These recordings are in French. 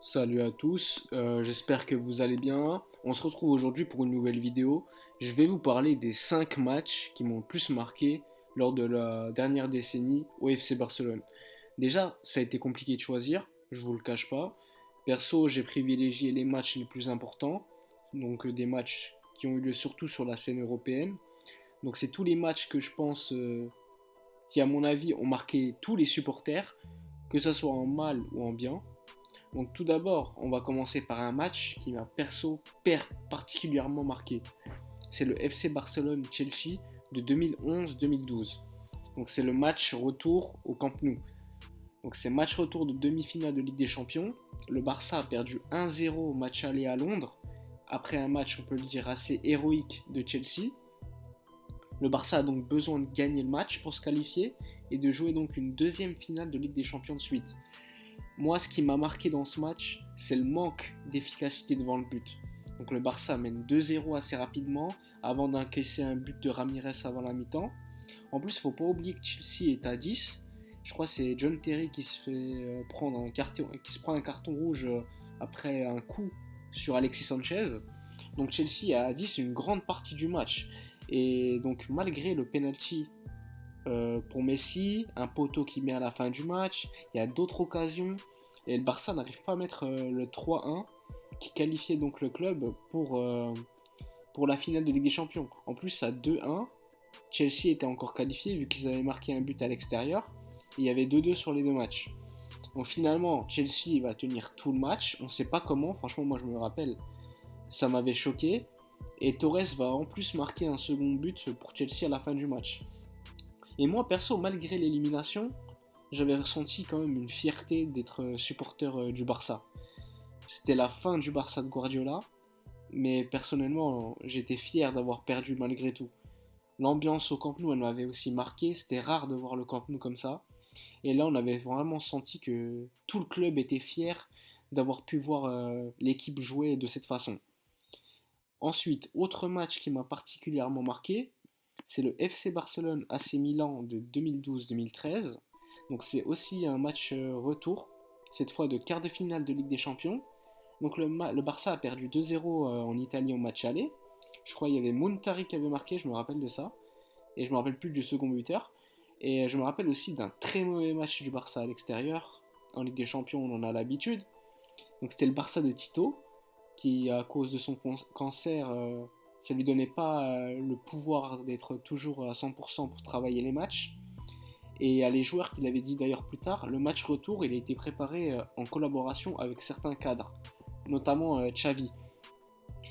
Salut à tous, j'espère que vous allez bien. On se retrouve aujourd'hui pour une nouvelle vidéo. Je vais vous parler des 5 matchs qui m'ont le plus marqué lors de la dernière décennie au FC Barcelone. Déjà, ça a été compliqué de choisir, je vous le cache pas. Perso, j'ai privilégié les matchs les plus importants, donc des matchs qui ont eu lieu surtout sur la scène européenne. Donc c'est tous les matchs que je pense qui, à mon avis, ont marqué tous les supporters, que ce soit en mal ou en bien. Donc tout d'abord, on va commencer par un match qui m'a particulièrement marqué. C'est le FC Barcelone-Chelsea de 2011-2012. Donc c'est le match retour au Camp Nou. Donc c'est match retour de demi-finale de Ligue des Champions. Le Barça a perdu 1-0 au match aller à Londres, après un match, on peut le dire, assez héroïque de Chelsea. Le Barça a donc besoin de gagner le match pour se qualifier et de jouer donc une deuxième finale de Ligue des Champions de suite. Moi, ce qui m'a marqué dans ce match, c'est le manque d'efficacité devant le but. Donc le Barça mène 2-0 assez rapidement avant d'encaisser un but de Ramirez avant la mi-temps. En plus, il ne faut pas oublier que Chelsea est à 10. Je crois que c'est John Terry qui se fait prendre un carton, qui se prend un carton rouge après un coup sur Alexis Sanchez. Donc Chelsea est à 10 une grande partie du match. Et donc malgré le penalty pour Messi, un poteau qui met à la fin du match, il y a d'autres occasions, et le Barça n'arrive pas à mettre le 3-1 qui qualifiait donc le club pour la finale de Ligue des Champions. En plus, à 2-1, Chelsea était encore qualifié vu qu'ils avaient marqué un but à l'extérieur, et il y avait 2-2 sur les deux matchs. Donc finalement, Chelsea va tenir tout le match, on ne sait pas comment, franchement moi je me rappelle, ça m'avait choqué, et Torres va en plus marquer un second but pour Chelsea à la fin du match. Et moi, perso, malgré l'élimination, j'avais ressenti quand même une fierté d'être supporter du Barça. C'était la fin du Barça de Guardiola, mais personnellement, j'étais fier d'avoir perdu malgré tout. L'ambiance au Camp Nou, elle m'avait aussi marqué, c'était rare de voir le Camp Nou comme ça. Et là, on avait vraiment senti que tout le club était fier d'avoir pu voir l'équipe jouer de cette façon. Ensuite, autre match qui m'a particulièrement marqué, c'est le FC Barcelone AC Milan de 2012-2013. Donc c'est aussi un match retour, cette fois de quart de finale de Ligue des Champions. Donc le Barça a perdu 2-0 en Italie au match aller. Je crois qu'il y avait Muntari qui avait marqué, je me rappelle de ça. Et je me rappelle plus du second buteur. Et je me rappelle aussi d'un très mauvais match du Barça à l'extérieur. En Ligue des Champions, on en a l'habitude. Donc c'était le Barça de Tito, qui à cause de son cancer, ça lui donnait pas le pouvoir d'être toujours à 100% pour travailler les matchs. Et à les joueurs qu'il avait dit d'ailleurs plus tard, le match retour, il a été préparé en collaboration avec certains cadres, notamment Xavi.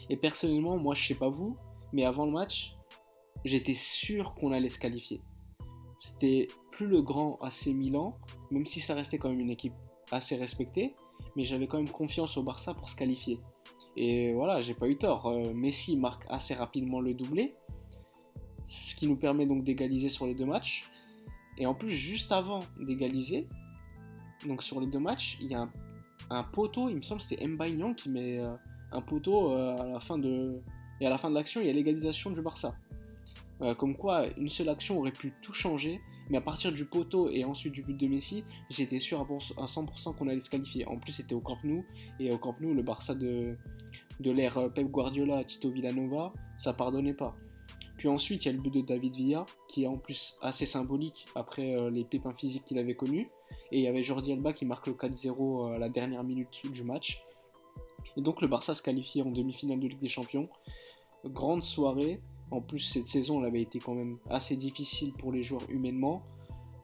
Et personnellement, moi je sais pas vous, mais avant le match, j'étais sûr qu'on allait se qualifier. C'était plus le grand AC Milan, même si ça restait quand même une équipe assez respectée, mais j'avais quand même confiance au Barça pour se qualifier. Et voilà, j'ai pas eu tort. Messi marque assez rapidement le doublé, ce qui nous permet donc d'égaliser sur les deux matchs. Et en plus, juste avant d'égaliser, donc sur les deux matchs, il y a un poteau, il me semble que c'est Mbaye qui met un poteau à la fin de... Et à la fin de l'action, il y a l'égalisation du Barça. Comme quoi, une seule action aurait pu tout changer, mais à partir du poteau et ensuite du but de Messi, j'étais sûr à 100% qu'on allait se qualifier. En plus, c'était au Camp Nou, et au Camp Nou, le Barça de l'ère Pep Guardiola, Tito Villanova, ça pardonnait pas. Puis ensuite, il y a le but de David Villa, qui est en plus assez symbolique après les pépins physiques qu'il avait connus. Et il y avait Jordi Alba qui marque le 4-0 à la dernière minute du match. Et donc le Barça se qualifie en demi-finale de Ligue des Champions. Grande soirée. En plus, cette saison, elle avait été quand même assez difficile pour les joueurs humainement.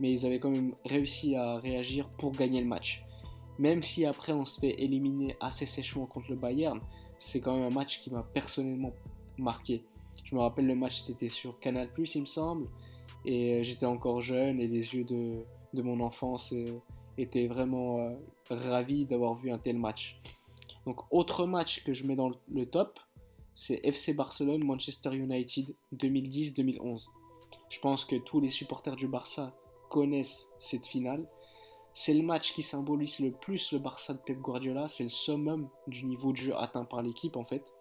Mais ils avaient quand même réussi à réagir pour gagner le match. Même si après on se fait éliminer assez sèchement contre le Bayern, c'est quand même un match qui m'a personnellement marqué. Je me rappelle le match, c'était sur Canal+, il me semble, et j'étais encore jeune et les yeux de mon enfance étaient vraiment ravis d'avoir vu un tel match. Donc autre match que je mets dans le top, c'est FC Barcelone Manchester United 2010-2011. Je pense que tous les supporters du Barça connaissent cette finale. C'est le match qui symbolise le plus le Barça de Pep Guardiola, c'est le summum du niveau de jeu atteint par l'équipe en fait.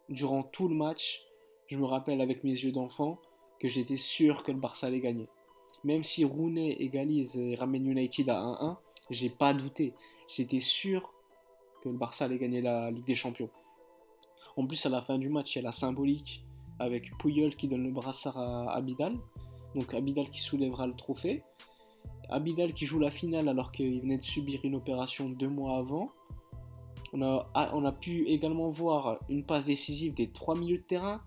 Durant tout le match, je me rappelle avec mes yeux d'enfant que j'étais sûr que le Barça allait gagner. Même si Rooney égalise et ramène United à 1-1, j'ai pas douté. J'étais sûr que le Barça allait gagner la Ligue des Champions. En plus, à la fin du match, il y a la symbolique avec Puyol qui donne le brassard à Abidal. Donc Abidal qui soulèvera le trophée. Abidal qui joue la finale alors qu'il venait de subir une opération 2 mois avant. On a pu également voir une passe décisive des 3 milieux de terrain,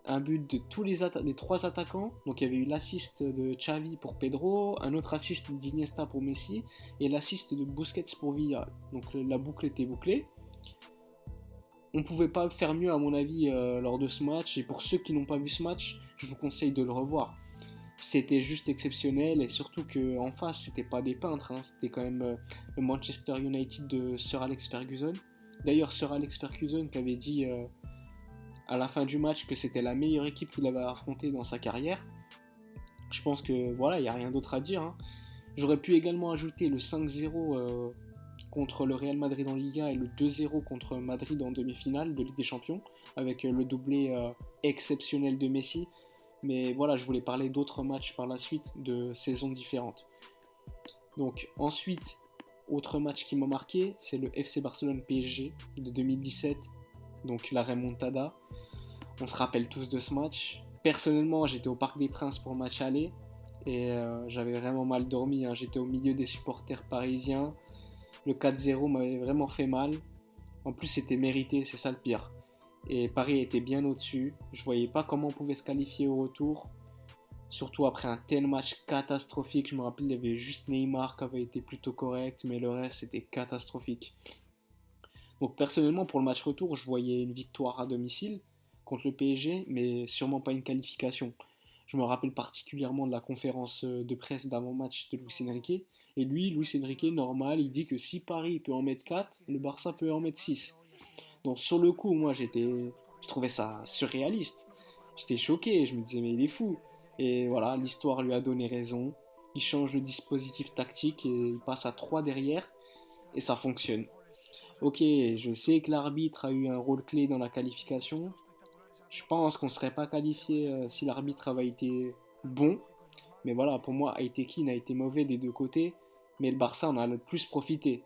un but de tous des 3 attaquants. Donc il y avait eu l'assist de Xavi pour Pedro, un autre assist d'Iniesta pour Messi et l'assist de Busquets pour Villarreal. Donc la boucle était bouclée. On ne pouvait pas faire mieux à mon avis lors de ce match, et pour ceux qui n'ont pas vu ce match, je vous conseille de le revoir. C'était juste exceptionnel, et surtout qu'en face c'était pas des peintres, hein. C'était quand même le Manchester United de Sir Alex Ferguson. D'ailleurs Sir Alex Ferguson qui avait dit à la fin du match que c'était la meilleure équipe qu'il avait affrontée dans sa carrière. Je pense que voilà, il n'y a rien d'autre à dire, hein. J'aurais pu également ajouter le 5-0 contre le Real Madrid en Liga et le 2-0 contre Madrid en demi-finale de Ligue des Champions, avec le doublé exceptionnel de Messi. Mais voilà, je voulais parler d'autres matchs par la suite, de saisons différentes. Donc ensuite, autre match qui m'a marqué, c'est le FC Barcelone PSG de 2017, donc la remontada. On se rappelle tous de ce match. Personnellement, j'étais au Parc des Princes pour le match aller, et j'avais vraiment mal dormi, hein. J'étais au milieu des supporters parisiens. Le 4-0 m'avait vraiment fait mal. En plus, c'était mérité, c'est ça le pire. Et Paris était bien au-dessus. Je voyais pas comment on pouvait se qualifier au retour. Surtout après un tel match catastrophique. Je me rappelle, il y avait juste Neymar qui avait été plutôt correct, mais le reste, c'était catastrophique. Donc personnellement, pour le match retour, je voyais une victoire à domicile contre le PSG, mais sûrement pas une qualification. Je me rappelle particulièrement de la conférence de presse d'avant-match de Luis Enrique. Et lui, Luis Enrique, normal, il dit que si Paris peut en mettre 4, le Barça peut en mettre 6. Donc sur le coup, moi, je trouvais ça surréaliste. J'étais choqué, je me disais mais il est fou. Et voilà, l'histoire lui a donné raison. Il change le dispositif tactique et il passe à 3 derrière et ça fonctionne. Ok, je sais que l'arbitre a eu un rôle clé dans la qualification. Je pense qu'on ne serait pas qualifié si l'arbitre avait été bon. Mais voilà, pour moi, Aitekin a été mauvais des deux côtés. Mais le Barça en a le plus profité.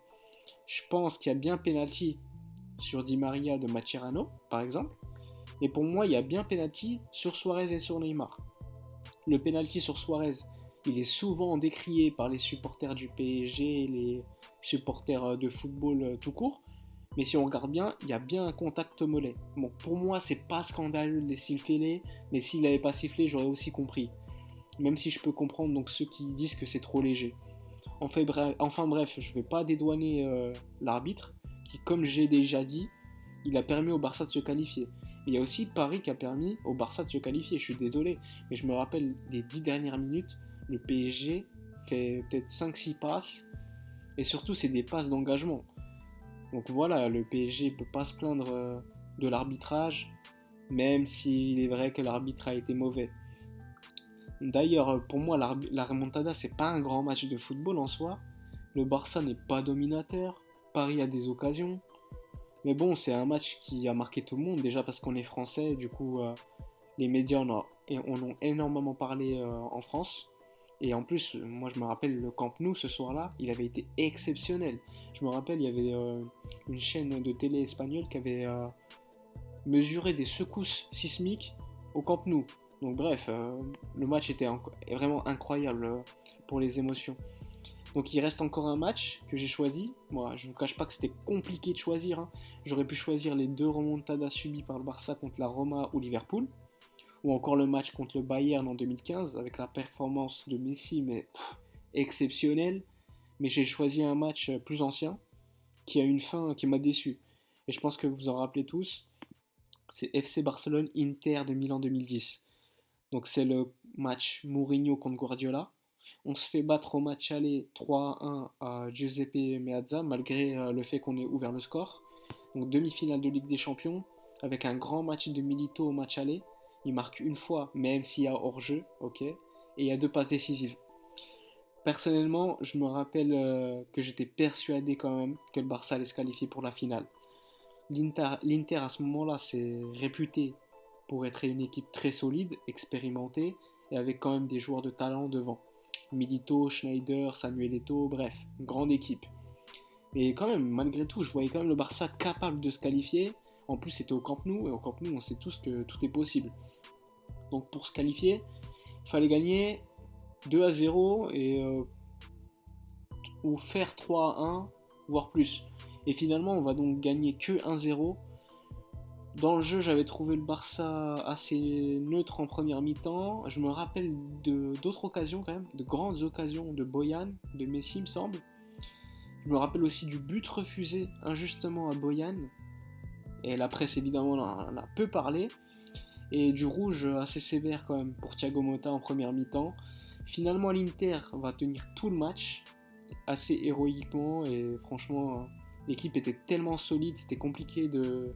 Je pense qu'il y a bien penalty sur Di Maria de Mascherano, par exemple. Et pour moi, il y a bien penalty sur Suarez et sur Neymar. Le penalty sur Suarez, il est souvent décrié par les supporters du PSG, les supporters de football tout court. Mais si on regarde bien, il y a bien un contact mollet. Bon, pour moi, c'est pas scandaleux de laisser siffler, mais s'il n'avait pas sifflé, j'aurais aussi compris. Même si je peux comprendre donc ceux qui disent que c'est trop léger. Enfin bref, je ne vais pas dédouaner l'arbitre, qui, comme j'ai déjà dit, il a permis au Barça de se qualifier. Il y a aussi Paris qui a permis au Barça de se qualifier, je suis désolé, mais je me rappelle les 10 dernières minutes, le PSG fait peut-être 5-6 passes, et surtout c'est des passes d'engagement. Donc voilà, le PSG ne peut pas se plaindre de l'arbitrage, même s'il est vrai que l'arbitre a été mauvais. D'ailleurs, pour moi, la remontada, c'est pas un grand match de football en soi. Le Barça n'est pas dominateur, Paris a des occasions. Mais bon, c'est un match qui a marqué tout le monde, déjà parce qu'on est français, du coup, les médias en ont énormément parlé en France. Et en plus, moi je me rappelle le Camp Nou ce soir-là, il avait été exceptionnel. Je me rappelle, il y avait une chaîne de télé espagnole qui avait mesuré des secousses sismiques au Camp Nou. Donc bref, le match était vraiment incroyable pour les émotions. Donc il reste encore un match que j'ai choisi. Moi, je vous cache pas que c'était compliqué de choisir, hein. J'aurais pu choisir les 2 remontadas subies par le Barça contre la Roma ou Liverpool, ou encore le match contre le Bayern en 2015 avec la performance de Messi, mais exceptionnelle. Mais j'ai choisi un match plus ancien qui a une fin qui m'a déçu. Et je pense que vous vous en rappelez tous. C'est FC Barcelone Inter de Milan 2010. Donc c'est le match Mourinho contre Guardiola. On se fait battre au match aller 3-1 à Giuseppe Meazza, malgré le fait qu'on ait ouvert le score. Donc demi-finale de Ligue des Champions, avec un grand match de Milito au match aller. Il marque une fois, même s'il y a hors-jeu, ok. Et il y a 2 passes décisives. Personnellement, je me rappelle que j'étais persuadé quand même que le Barça allait se qualifier pour la finale. L'Inter à ce moment-là, c'est réputé pour être une équipe très solide, expérimentée, et avec quand même des joueurs de talent devant. Milito, Schneider, Samuel Eto'o, bref, une grande équipe. Et quand même, malgré tout, je voyais quand même le Barça capable de se qualifier. En plus, c'était au Camp Nou, et au Camp Nou, on sait tous que tout est possible. Donc pour se qualifier, il fallait gagner 2-0 ou faire 3-1, voire plus. Et finalement, on va donc gagner que 1-0. Dans le jeu, j'avais trouvé le Barça assez neutre en première mi-temps. Je me rappelle d'autres occasions quand même, de grandes occasions de Boyan, de Messi, il me semble. Je me rappelle aussi du but refusé injustement à Boyan. Et la presse évidemment en a peu parlé. Et du rouge assez sévère quand même pour Thiago Motta en première mi-temps. Finalement, l'Inter va tenir tout le match assez héroïquement et franchement, l'équipe était tellement solide, c'était compliqué de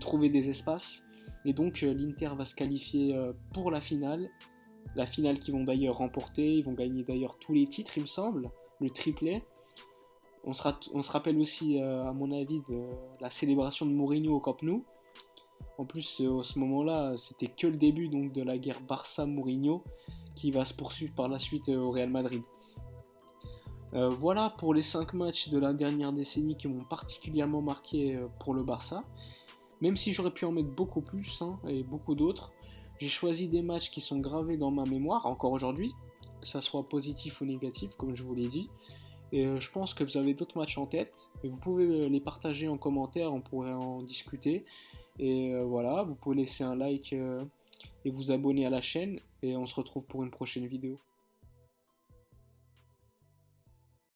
trouver des espaces. Et donc, l'Inter va se qualifier pour la finale qu'ils vont d'ailleurs remporter. Ils vont gagner d'ailleurs tous les titres, il me semble, le triplé. On se rappelle aussi, à mon avis, de la célébration de Mourinho au Camp Nou. En plus, à ce moment-là, c'était que le début donc, de la guerre Barça-Mourinho qui va se poursuivre par la suite au Real Madrid. Voilà pour les 5 matchs de la dernière décennie qui m'ont particulièrement marqué pour le Barça. Même si j'aurais pu en mettre beaucoup plus et beaucoup d'autres, j'ai choisi des matchs qui sont gravés dans ma mémoire encore aujourd'hui, que ça soit positif ou négatif, comme je vous l'ai dit. Et je pense que vous avez d'autres matchs en tête, et vous pouvez les partager en commentaire, on pourrait en discuter. Et voilà, vous pouvez laisser un like et vous abonner à la chaîne, et on se retrouve pour une prochaine vidéo.